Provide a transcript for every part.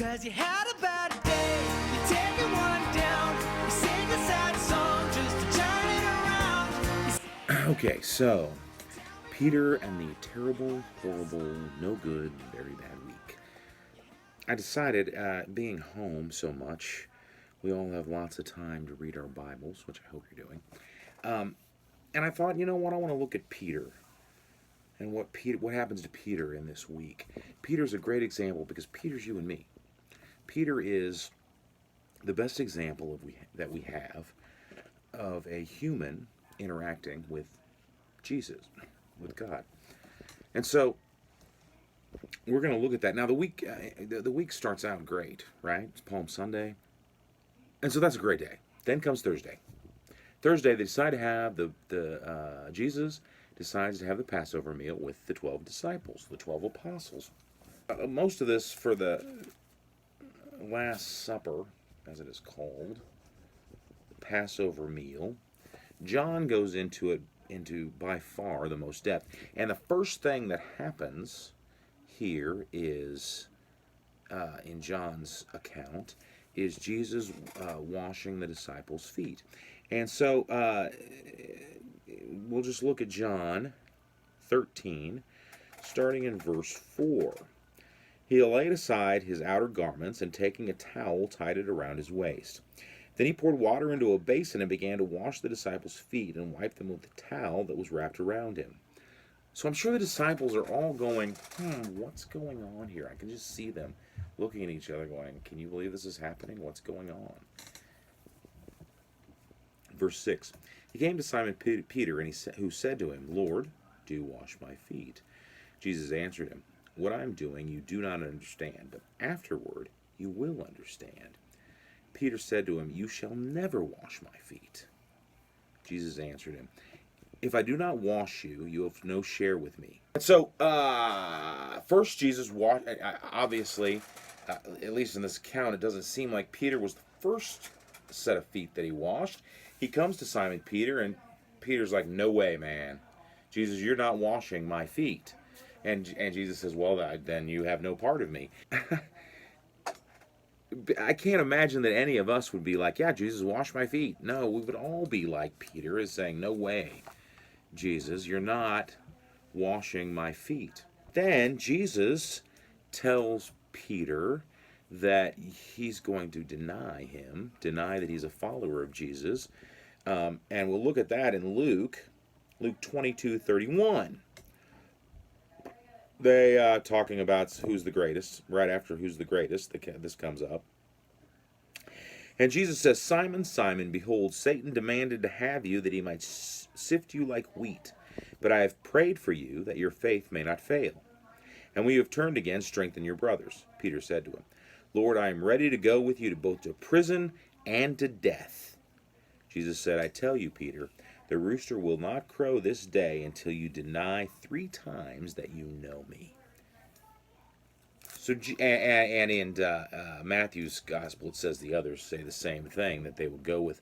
'Cause you had a bad day, you're taking one down, you sing a sad song just to turn it around. Okay, so Peter and the terrible, horrible, no good, very bad week. I decided, being home so much, we all have lots of time to read our Bibles, which I hope you're doing. And I thought, you know what? I want to look at Peter and what happens to Peter in this week. Peter's a great example because Peter's you and me. Peter is the best example that we have of a human interacting with Jesus, with God. And so we're going to look at that. Now the week starts out great, right? It's Palm Sunday. And so that's a great day. Then comes Thursday. Thursday they decide to have Jesus decides to have the Passover meal with the 12 disciples, the 12 apostles. Most of this for the Last Supper, as it is called, the Passover meal. John goes into by far the most depth. And the first thing that happens here is, in John's account, is Jesus washing the disciples' feet. And so we'll just look at John 13, starting in verse 4. He laid aside his outer garments, and taking a towel, tied it around his waist. Then he poured water into a basin and began to wash the disciples' feet and wipe them with the towel that was wrapped around him. So I'm sure the disciples are all going, what's going on here? I can just see them looking at each other going, can you believe this is happening? What's going on? Verse 6. He came to Simon Peter, and who said to him, Lord, do wash my feet. Jesus answered him, what I'm doing you do not understand, but afterward you will understand. Peter said to him, you shall never wash my feet. Jesus answered him, if I do not wash you, you have no share with me. So, first Jesus washed, obviously, at least in this account, it doesn't seem like Peter was the first set of feet that he washed. He comes to Simon Peter, and Peter's like, no way, man. Jesus, you're not washing my feet. And Jesus says, well, then you have no part of me. I can't imagine that any of us would be like, yeah, Jesus, wash my feet. No, we would all be like Peter is saying, no way, Jesus, you're not washing my feet. Then Jesus tells Peter that he's going to deny that he's a follower of Jesus. And we'll look at that in Luke 22:31. They talking about who's the greatest. Right after who's the greatest, this comes up. And Jesus says, Simon, Simon, behold, Satan demanded to have you that he might sift you like wheat. But I have prayed for you that your faith may not fail. And when you have turned again, strengthen your brothers. Peter said to him, Lord, I am ready to go with you both to prison and to death. Jesus said, I tell you, Peter, the rooster will not crow this day until you deny 3 times that you know me. So, and in Matthew's gospel, it says the others say the same thing, that they would go with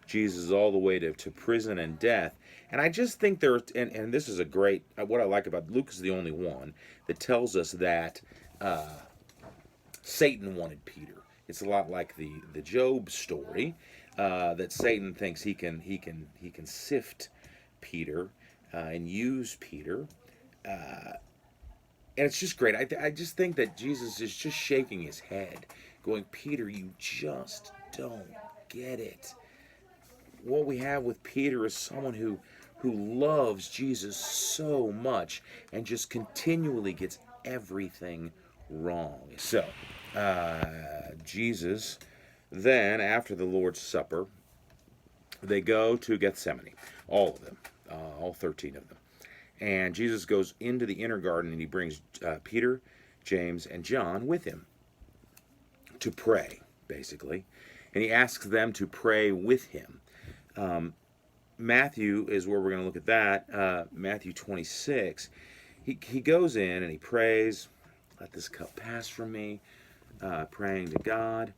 Jesus all the way to prison and death. And I just think there's, and this is a great, what I like about Luke is the only one that tells us that Satan wanted Peter. It's a lot like the Job story, that Satan thinks he can sift Peter and use Peter, and it's just great. I just think that Jesus is just shaking his head, going, Peter, you just don't get it. What we have with Peter is someone who loves Jesus so much and just continually gets everything wrong. So, Jesus, then, after the Lord's Supper, they go to Gethsemane, all of them, all 13 of them. And Jesus goes into the inner garden, and he brings Peter, James, and John with him to pray, basically. And he asks them to pray with him. Matthew is where we're going to look at that. Matthew 26. He goes in and he prays, let this cup pass from me, praying to God.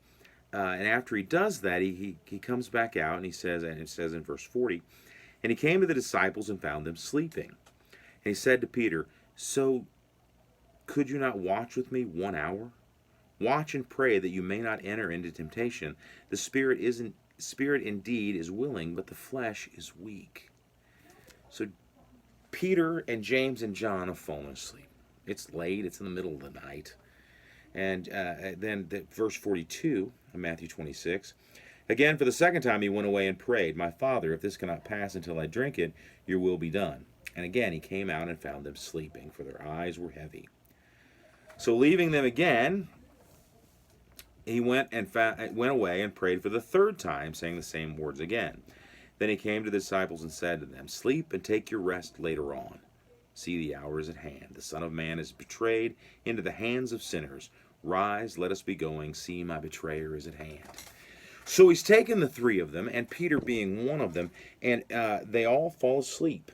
And after he does that, he comes back out and he says, and it says in verse 40, and he came to the disciples and found them sleeping. And he said to Peter, so could you not watch with me 1 hour? Watch and pray that you may not enter into temptation. The spirit indeed is willing, but the flesh is weak. So Peter and James and John have fallen asleep. It's late. It's in the middle of the night. And then verse 42 of Matthew 26. Again, for the second time, he went away and prayed, My Father, if this cannot pass until I drink it, your will be done. And again, he came out and found them sleeping, for their eyes were heavy. So leaving them again, he went away and prayed for the third time, saying the same words again. Then he came to the disciples and said to them, Sleep and take your rest later on. See, the hour is at hand. The Son of Man is betrayed into the hands of sinners. Rise, let us be going. See, my betrayer is at hand. So he's taken the three of them, and Peter being one of them, and they all fall asleep.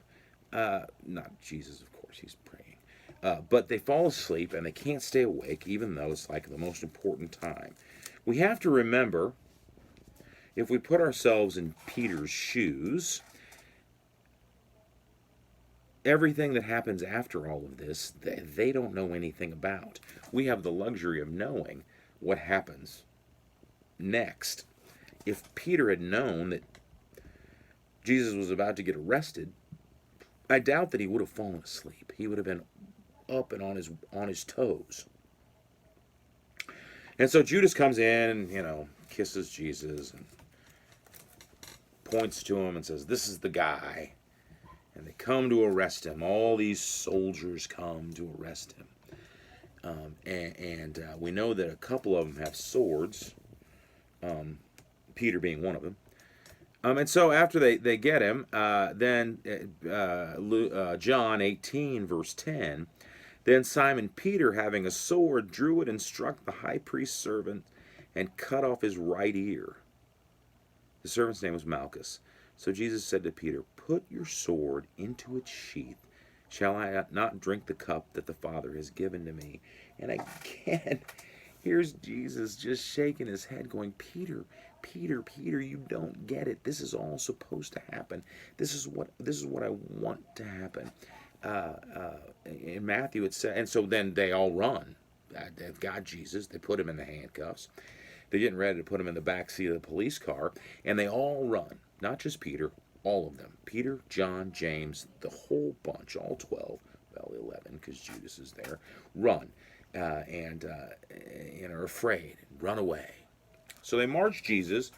Not Jesus, of course, he's praying. But they fall asleep, and they can't stay awake, even though it's like the most important time. We have to remember, if we put ourselves in Peter's shoes, everything that happens after all of this, they don't know anything about. We have the luxury of knowing what happens next. If Peter had known that Jesus was about to get arrested, I doubt that he would have fallen asleep. He would have been up and on his toes. And so Judas comes in and, kisses Jesus and points to him and says, This is the guy. And they come to arrest him. All these soldiers come to arrest him. We know that a couple of them have swords, Peter being one of them. And so after they get him, then John 18, verse 10, Then Simon Peter, having a sword, drew it and struck the high priest's servant and cut off his right ear. The servant's name was Malchus. So Jesus said to Peter, Put your sword into its sheath. Shall I not drink the cup that the Father has given to me? And again, here's Jesus just shaking his head going, Peter, you don't get it. This is all supposed to happen. This is what I want to happen. In Matthew it said, and so then they all run. They've got Jesus. They put him in the handcuffs. They're getting ready to put him in the back seat of the police car, and they all run. Not just Peter, all of them. Peter, John, James, the whole bunch, all 12, well, 11, because Judas is there, run and are afraid and run away. So they march Jesus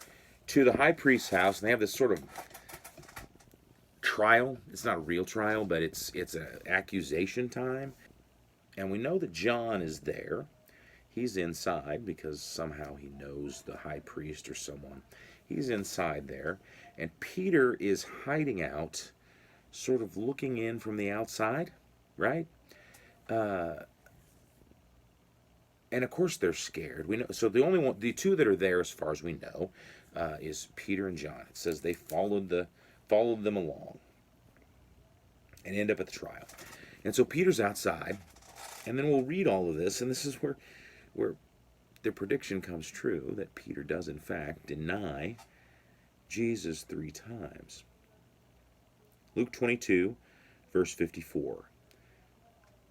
to the high priest's house, and they have this sort of trial. It's not a real trial, but it's an accusation time. And we know that John is there. He's inside because somehow he knows the high priest or someone. He's inside there. And Peter is hiding out, sort of looking in from the outside, right? And of course they're scared. We know. So the two that are there, as far as we know, is Peter and John. It says they followed them along and end up at the trial. And so Peter's outside, and then we'll read all of this, and this is where the prediction comes true, that Peter does in fact deny Jesus 3 times. Luke 22, verse 54.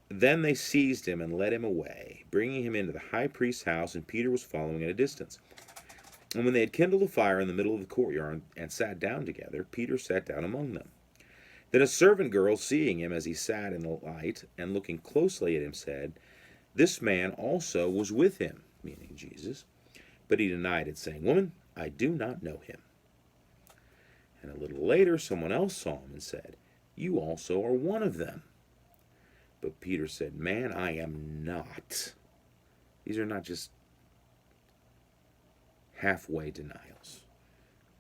Then they seized him and led him away, bringing him into the high priest's house, and Peter was following at a distance. And when they had kindled a fire in the middle of the courtyard and sat down together, Peter sat down among them. Then a servant girl, seeing him as he sat in the light and looking closely at him, said, This man also was with him, meaning Jesus. But he denied it, saying, Woman, I do not know him. And a little later someone else saw him and said, You also are one of them. But Peter said, Man, I am not. These are not just halfway denials.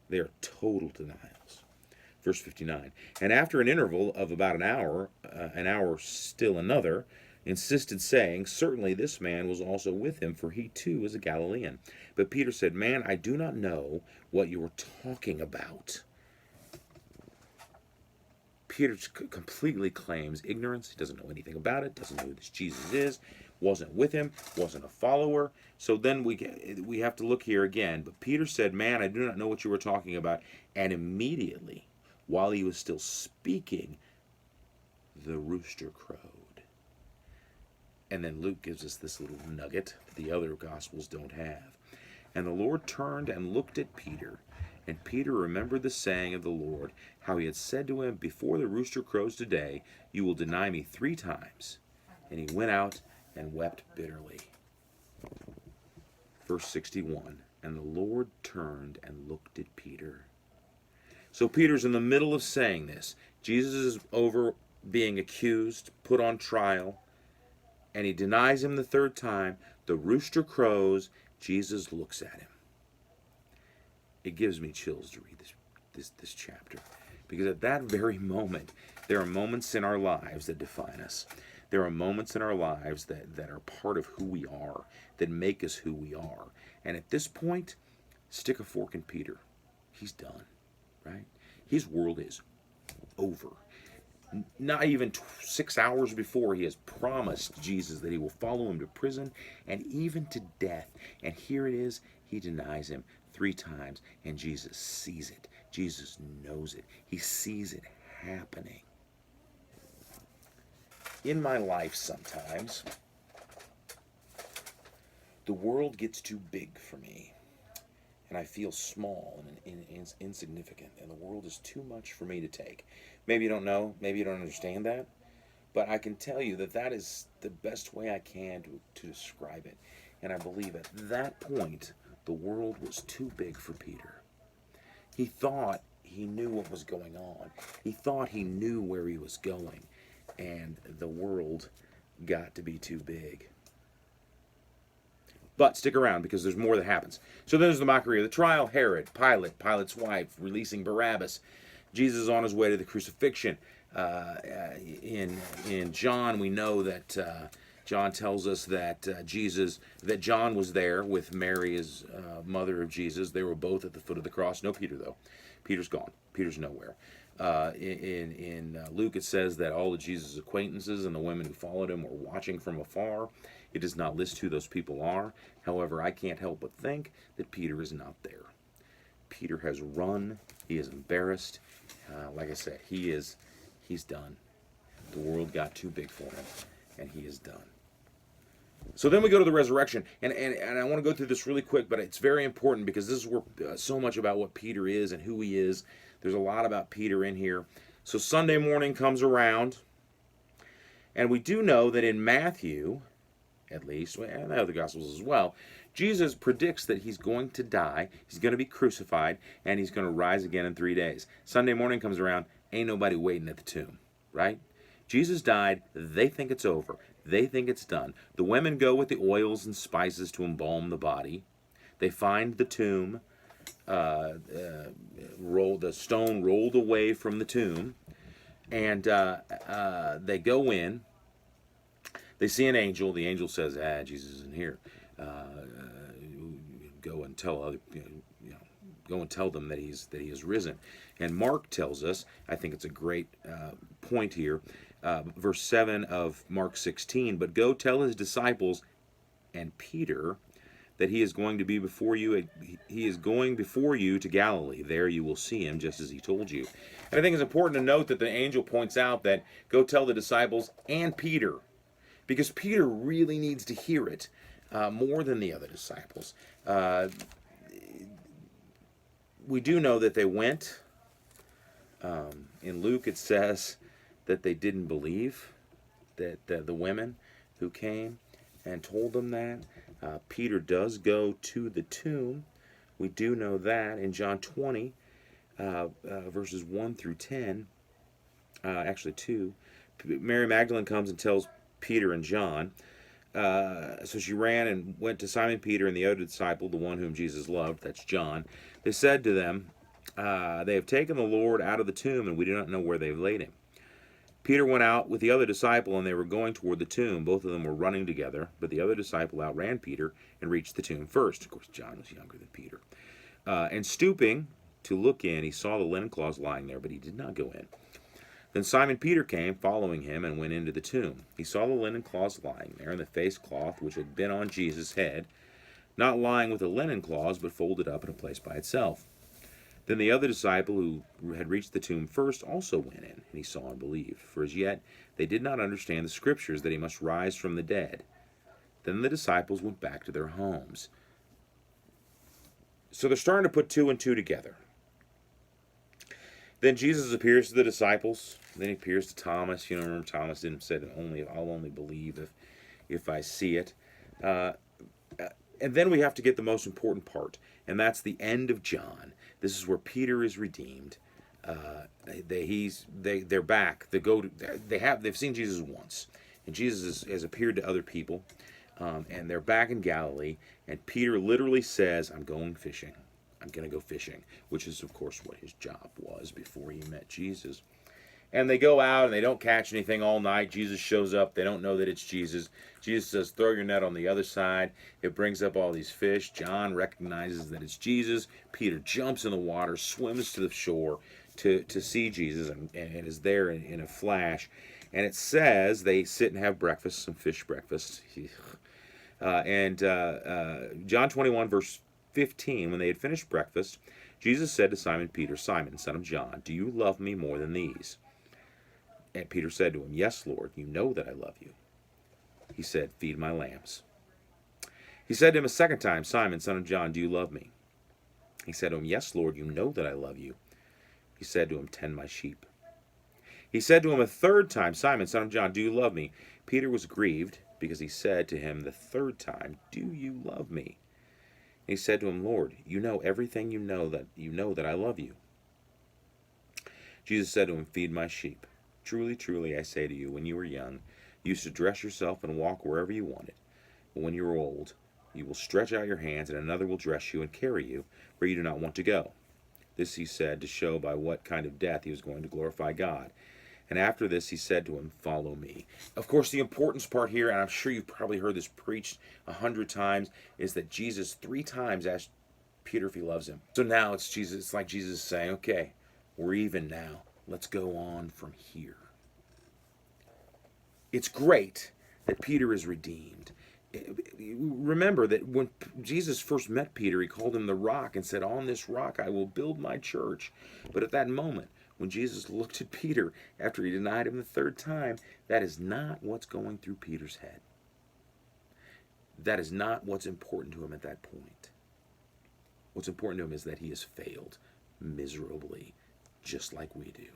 They are total denials. Verse 59. And after an interval of about an hour still another, insisted, saying, Certainly this man was also with him, for he too is a Galilean. But Peter said, Man, I do not know what you are talking about. Peter completely claims ignorance. He doesn't know anything about it, doesn't know who this Jesus is, wasn't with him, wasn't a follower. So then we have to look here again. But Peter said, Man, I do not know what you were talking about. And immediately, while he was still speaking, the rooster crowed. And then Luke gives us this little nugget that the other Gospels don't have. And the Lord turned and looked at Peter. And Peter remembered the saying of the Lord, how he had said to him, before the rooster crows today, you will deny me 3 times. And he went out and wept bitterly. Verse 61, and the Lord turned and looked at Peter. So Peter's in the middle of saying this. Jesus is over being accused, put on trial, and he denies him the 3rd time. The rooster crows. Jesus looks at him. It gives me chills to read this chapter, because at that very moment, there are moments in our lives that define us. There are moments in our lives that are part of who we are, that make us who we are. And at this point, stick a fork in Peter. He's done, right? His world is over. Not even 6 hours before, he has promised Jesus that he will follow him to prison and even to death. And here it is, he denies him 3 times, and Jesus sees it. Jesus knows it. He sees it happening. In my life sometimes, the world gets too big for me, and I feel small and insignificant, and the world is too much for me to take. Maybe you don't know, maybe you don't understand that, but I can tell you that is the best way I can to describe it. And I believe at that point, the world was too big for Peter. He thought he knew what was going on. He thought he knew where he was going, and the world got to be too big. But stick around, because there's more that happens. So there's the mockery of the trial, Herod, Pilate, Pilate's wife, releasing Barabbas. Jesus is on his way to the crucifixion. In John, we know that John tells us that John was there with Mary, his mother of Jesus. They were both at the foot of the cross. No Peter, though. Peter's gone. Peter's nowhere. In Luke, it says that all of Jesus' acquaintances and the women who followed him were watching from afar. It does not list who those people are. However, I can't help but think that Peter is not there. Peter has run. He is embarrassed. Like I said, he's done. The world got too big for him, and he is done. So then we go to the resurrection, and I want to go through this really quick, but it's very important, because this is where so much about what Peter is and who he is. There's a lot about Peter in here. So Sunday morning comes around, and we do know that in Matthew, at least, and the other Gospels as well, Jesus predicts that he's going to die, he's going to be crucified, and he's going to rise again in 3 days. Sunday morning comes around, ain't nobody waiting at the tomb, right? Jesus died, they think it's over. They think it's done. The women go with the oils and spices to embalm the body. They find the tomb, the stone rolled away from the tomb, and they go in. They see an angel. The angel says, Jesus isn't here. Go and tell go and tell them that he has risen. And Mark tells us, I think it's a great point here, verse 7 of Mark 16, but go tell his disciples and Peter that he is going before you to Galilee. There you will see him, just as he told you. And I think it's important to note that the angel points out that go tell the disciples and Peter, because Peter really needs to hear it more than the other disciples. We do know that they went. In Luke, it says that they didn't believe, that the women who came and told them that. Peter does go to the tomb. We do know that in John 20, verses 1 through 10, actually 2, Mary Magdalene comes and tells Peter and John. So she ran and went to Simon Peter and the other disciple, the one whom Jesus loved, that's John. They said to them, they have taken the Lord out of the tomb, and we do not know where they've laid him. Peter went out with the other disciple, and they were going toward the tomb. Both of them were running together, but the other disciple outran Peter and reached the tomb first. Of course, John was younger than Peter. And stooping to look in, he saw the linen cloths lying there, but he did not go in. Then Simon Peter came, following him, and went into the tomb. He saw the linen cloths lying there, and the face cloth which had been on Jesus' head, not lying with the linen cloths, but folded up in a place by itself. Then the other disciple who had reached the tomb first also went in, and he saw and believed. For as yet they did not understand the scriptures that he must rise from the dead. Then the disciples went back to their homes. So they're starting to put two and two together. Then Jesus appears to the disciples. Then he appears to Thomas. You know, remember Thomas didn't say that I'll only believe if I see it. And then we have to get the most important part, and that's the end of John. This is where Peter is redeemed. They're back. They've seen Jesus once, and Jesus has appeared to other people, and they're back in Galilee. And Peter literally says, "I'm going fishing. I'm going to go fishing," which is, of course, what his job was before he met Jesus. And they go out and they don't catch anything all night. Jesus shows up. They don't know that it's Jesus. Jesus says, "Throw your net on the other side." It brings up all these fish. John recognizes that it's Jesus. Peter jumps in the water, swims to the shore to see Jesus, and is there in a flash. And it says they sit and have breakfast, some fish breakfast. John 21, verse 15, when they had finished breakfast, Jesus said to Simon Peter, "Simon, son of John, do you love me more than these?" And Peter said to him, "Yes, Lord, you know that I love you." He said, "Feed my lambs." He said to him a second time, "Simon, son of John, do you love me?" He said to him, "Yes, Lord, you know that I love you." He said to him, "Tend my sheep." He said to him a third time, "Simon, son of John, do you love me?" Peter was grieved because he said to him the third time, "Do you love me?" He said to him, "Lord, you know everything, you know that I love you." Jesus said to him, "Feed my sheep. Truly, truly, I say to you, when you were young, you used to dress yourself and walk wherever you wanted. But when you are old, you will stretch out your hands, and another will dress you and carry you where you do not want to go." This he said to show by what kind of death he was going to glorify God. And after this he said to him, "Follow me." Of course, the importance part here, and I'm sure you've probably heard this preached 100 times, is that Jesus 3 times asked Peter if he loves him. So now it's like Jesus saying, "Okay, we're even now. Let's go on from here." It's great that Peter is redeemed. Remember that when Jesus first met Peter, he called him the rock and said, "On this rock I will build my church." But at that moment, when Jesus looked at Peter after he denied him the third time, that is not what's going through Peter's head. That is not what's important to him at that point. What's important to him is that he has failed miserably, just like we do.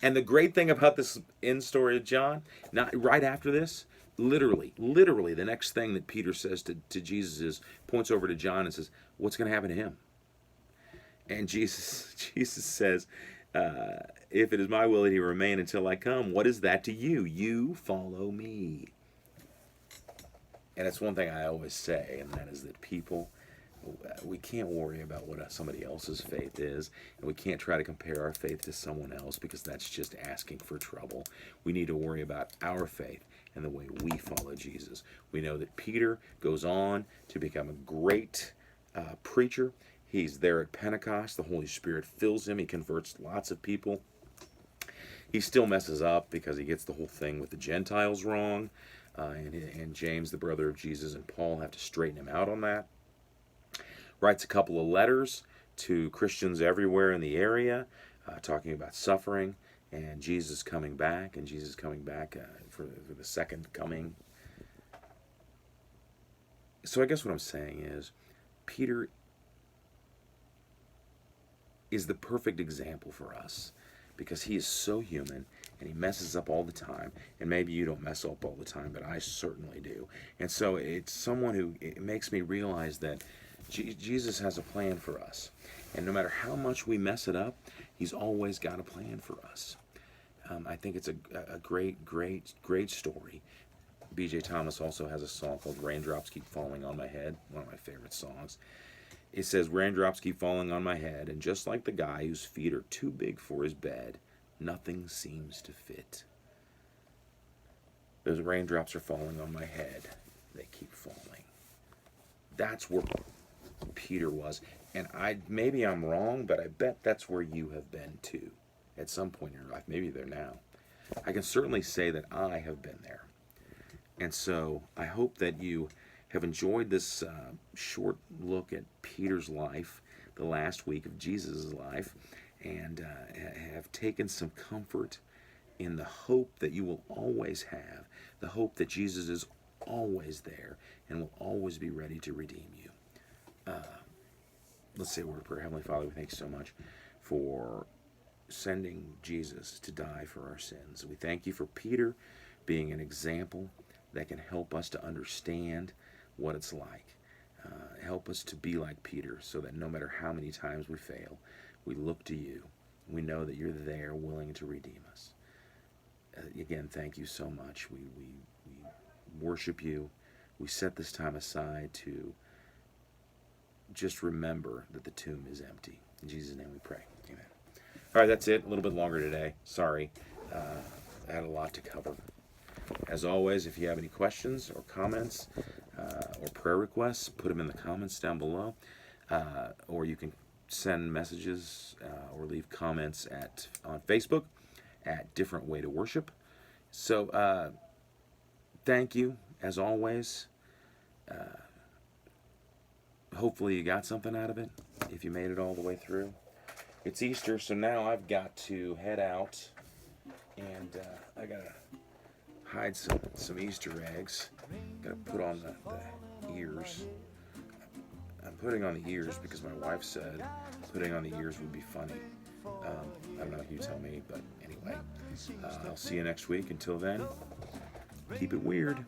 And the great thing about this end story of John, not right after this, literally, the next thing that Peter says to Jesus is, points over to John and says, "What's going to happen to him?" And Jesus says, "If it is my will that he remain until I come, what is that to you? You follow me." And it's one thing I always say, and that is that we can't worry about what somebody else's faith is, and we can't try to compare our faith to someone else, because that's just asking for trouble. We need to worry about our faith and the way we follow Jesus. We know that Peter goes on to become a great preacher. He's there at Pentecost. The Holy Spirit fills him. He converts lots of people. He still messes up because he gets the whole thing with the Gentiles wrong. And James, the brother of Jesus, and Paul have to straighten him out on that. Writes a couple of letters to Christians everywhere in the area, talking about suffering and Jesus coming back, for the second coming. So I guess what I'm saying is, Peter is the perfect example for us, because he is so human and he messes up all the time. And maybe you don't mess up all the time, but I certainly do. And so it's someone who, it makes me realize that Jesus has a plan for us. And no matter how much we mess it up, he's always got a plan for us. I think it's a great story. B.J. Thomas also has a song called "Raindrops Keep Falling on My Head," one of my favorite songs. It says, "Raindrops keep falling on my head, and just like the guy whose feet are too big for his bed, nothing seems to fit. Those raindrops are falling on my head. They keep falling." That's where Peter was. And maybe I'm wrong, but I bet that's where you have been too, at some point in your life. Maybe they're now. I can certainly say that I have been there. And so I hope that you have enjoyed this short look at Peter's life. the last week of Jesus' life and have taken some comfort in the hope that you will always have, the hope that Jesus is always there and will always be ready to redeem you. Let's say a word of prayer. Heavenly Father, we thank you so much for sending Jesus to die for our sins. We thank you for Peter being an example that can help us to understand what it's like. Help us to be like Peter so that no matter how many times we fail, we look to you. We know that you're there willing to redeem us. Again, thank you so much. We worship you. We set this time aside to just remember that the tomb is empty. In Jesus' name we pray. Amen. All right, that's it. A little bit longer today. Sorry. I had a lot to cover. As always, if you have any questions or comments or prayer requests, put them in the comments down below. Or you can send messages or leave comments on Facebook at Different Way to Worship. So thank you, as always. Hopefully you got something out of it, if you made it all the way through. It's Easter, so now I've got to head out, and I got to hide some Easter eggs. Got to put on the ears. I'm putting on the ears because my wife said putting on the ears would be funny. I don't know, you tell me, but anyway. I'll see you next week. Until then, keep it weird.